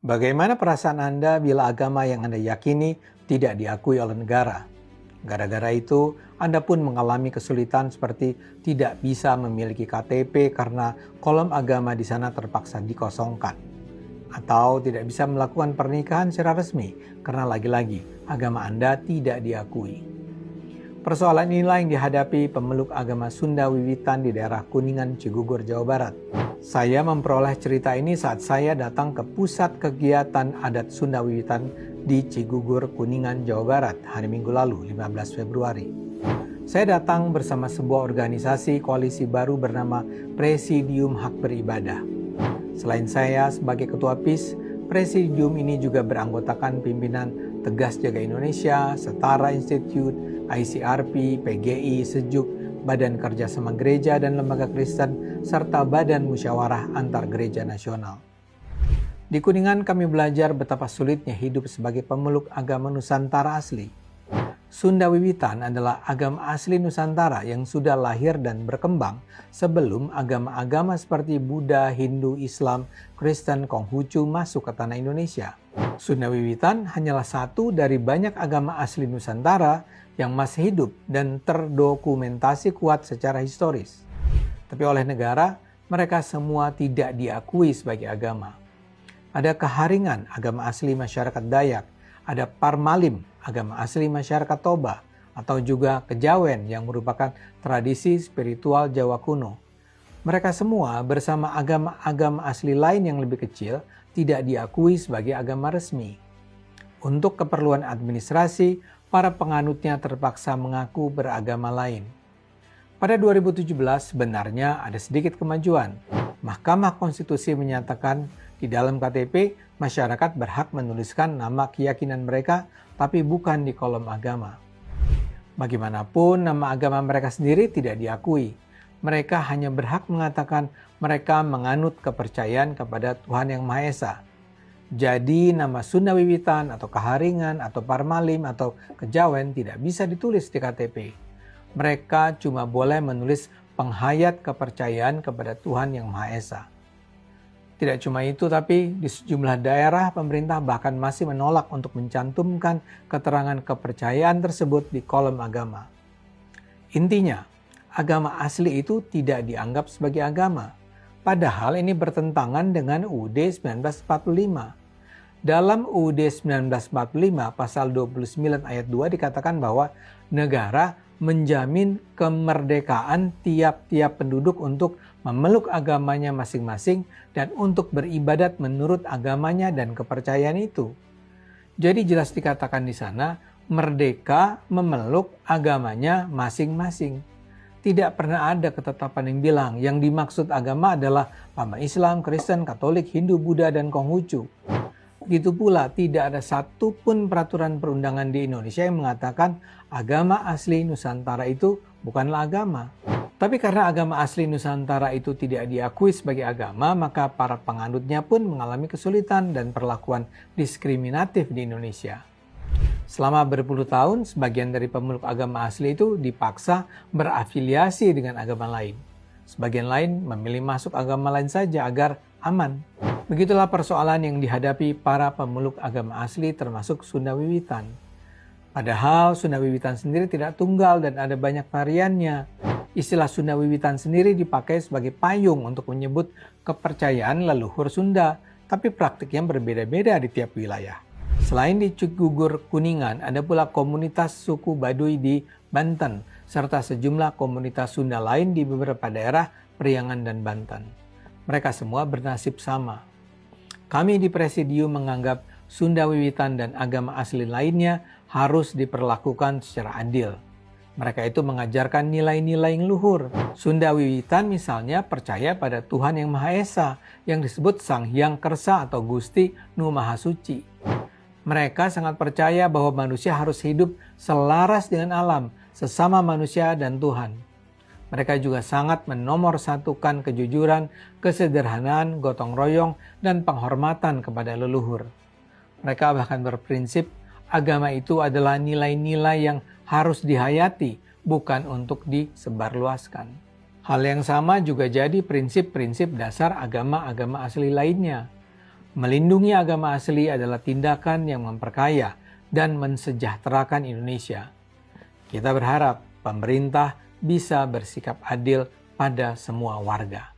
Bagaimana perasaan Anda bila agama yang Anda yakini tidak diakui oleh negara? Gara-gara itu, Anda pun mengalami kesulitan seperti tidak bisa memiliki KTP karena kolom agama di sana terpaksa dikosongkan. Atau tidak bisa melakukan pernikahan secara resmi karena lagi-lagi agama Anda tidak diakui. Persoalan inilah yang dihadapi pemeluk agama Sunda Wiwitan di daerah Kuningan, Cigugur, Jawa Barat. Saya memperoleh cerita ini saat saya datang ke pusat kegiatan adat Sunda Wiwitan di Cigugur, Kuningan, Jawa Barat hari Minggu lalu, 15 Februari. Saya datang bersama sebuah organisasi koalisi baru bernama Presidium Hak Beribadah. Selain saya sebagai ketua PIS, Presidium ini juga beranggotakan pimpinan Tegas Jaga Indonesia, Setara Institute, ICRP, PGI, Sejuk, Badan Kerjasama Gereja dan Lembaga Kristen, serta Badan Musyawarah Antar Gereja Nasional. Di Kuningan kami belajar betapa sulitnya hidup sebagai pemeluk agama Nusantara asli. Sunda Wiwitan adalah agama asli Nusantara yang sudah lahir dan berkembang sebelum agama-agama seperti Buddha, Hindu, Islam, Kristen, Konghucu masuk ke tanah Indonesia. Sunda Wiwitan hanyalah satu dari banyak agama asli Nusantara yang masih hidup dan terdokumentasi kuat secara historis. Tapi oleh negara, mereka semua tidak diakui sebagai agama. Ada Keharingan, agama asli masyarakat Dayak, ada Parmalim, agama asli masyarakat Toba, atau juga Kejawen yang merupakan tradisi spiritual Jawa kuno. Mereka semua bersama agama-agama asli lain yang lebih kecil tidak diakui sebagai agama resmi. Untuk keperluan administrasi, para penganutnya terpaksa mengaku beragama lain. Pada 2017 sebenarnya ada sedikit kemajuan. Mahkamah Konstitusi menyatakan di dalam KTP, masyarakat berhak menuliskan nama keyakinan mereka, tapi bukan di kolom agama. Bagaimanapun, nama agama mereka sendiri tidak diakui. Mereka hanya berhak mengatakan mereka menganut kepercayaan kepada Tuhan Yang Maha Esa. Jadi, nama Sunda Wiwitan atau Keharingan atau Parmalim atau Kejawen tidak bisa ditulis di KTP. Mereka cuma boleh menulis penghayat kepercayaan kepada Tuhan Yang Maha Esa. Tidak cuma itu, tapi di sejumlah daerah pemerintah bahkan masih menolak untuk mencantumkan keterangan kepercayaan tersebut di kolom agama. Intinya, agama asli itu tidak dianggap sebagai agama. Padahal ini bertentangan dengan UUD 1945. Dalam UUD 1945 pasal 29 ayat 2 dikatakan bahwa negara menjamin kemerdekaan tiap-tiap penduduk untuk memeluk agamanya masing-masing dan untuk beribadat menurut agamanya dan kepercayaan itu. Jadi jelas dikatakan di sana, merdeka memeluk agamanya masing-masing. Tidak pernah ada ketetapan yang bilang yang dimaksud agama adalah agama Islam, Kristen, Katolik, Hindu, Buddha, dan Konghucu. Begitu pula tidak ada satupun peraturan perundangan di Indonesia yang mengatakan agama asli Nusantara itu bukanlah agama. Tapi karena agama asli Nusantara itu tidak diakui sebagai agama, maka para penganutnya pun mengalami kesulitan dan perlakuan diskriminatif di Indonesia. Selama berpuluh tahun, sebagian dari pemeluk agama asli itu dipaksa berafiliasi dengan agama lain. Sebagian lain memilih masuk agama lain saja agar aman. Begitulah persoalan yang dihadapi para pemeluk agama asli termasuk Sunda Wiwitan. Padahal Sunda Wiwitan sendiri tidak tunggal dan ada banyak variannya. Istilah Sunda Wiwitan sendiri dipakai sebagai payung untuk menyebut kepercayaan leluhur Sunda, tapi praktiknya berbeda-beda di tiap wilayah. Selain di Cigugur Kuningan, ada pula komunitas suku Baduy di Banten, serta sejumlah komunitas Sunda lain di beberapa daerah Priangan dan Banten. Mereka semua bernasib sama. Kami di Presidium menganggap Sunda Wiwitan dan agama asli lainnya harus diperlakukan secara adil. Mereka itu mengajarkan nilai-nilai yang luhur. Sunda Wiwitan misalnya percaya pada Tuhan Yang Maha Esa yang disebut Sang Hyang Kersa atau Gusti Nu Maha Suci. Mereka sangat percaya bahwa manusia harus hidup selaras dengan alam, sesama manusia dan Tuhan. Mereka juga sangat menomorsatukan kejujuran, kesederhanaan, gotong royong, dan penghormatan kepada leluhur. Mereka bahkan berprinsip agama itu adalah nilai-nilai yang harus dihayati, bukan untuk disebarluaskan. Hal yang sama juga jadi prinsip-prinsip dasar agama-agama asli lainnya. Melindungi agama asli adalah tindakan yang memperkaya dan mensejahterakan Indonesia. Kita berharap pemerintah bisa bersikap adil pada semua warga.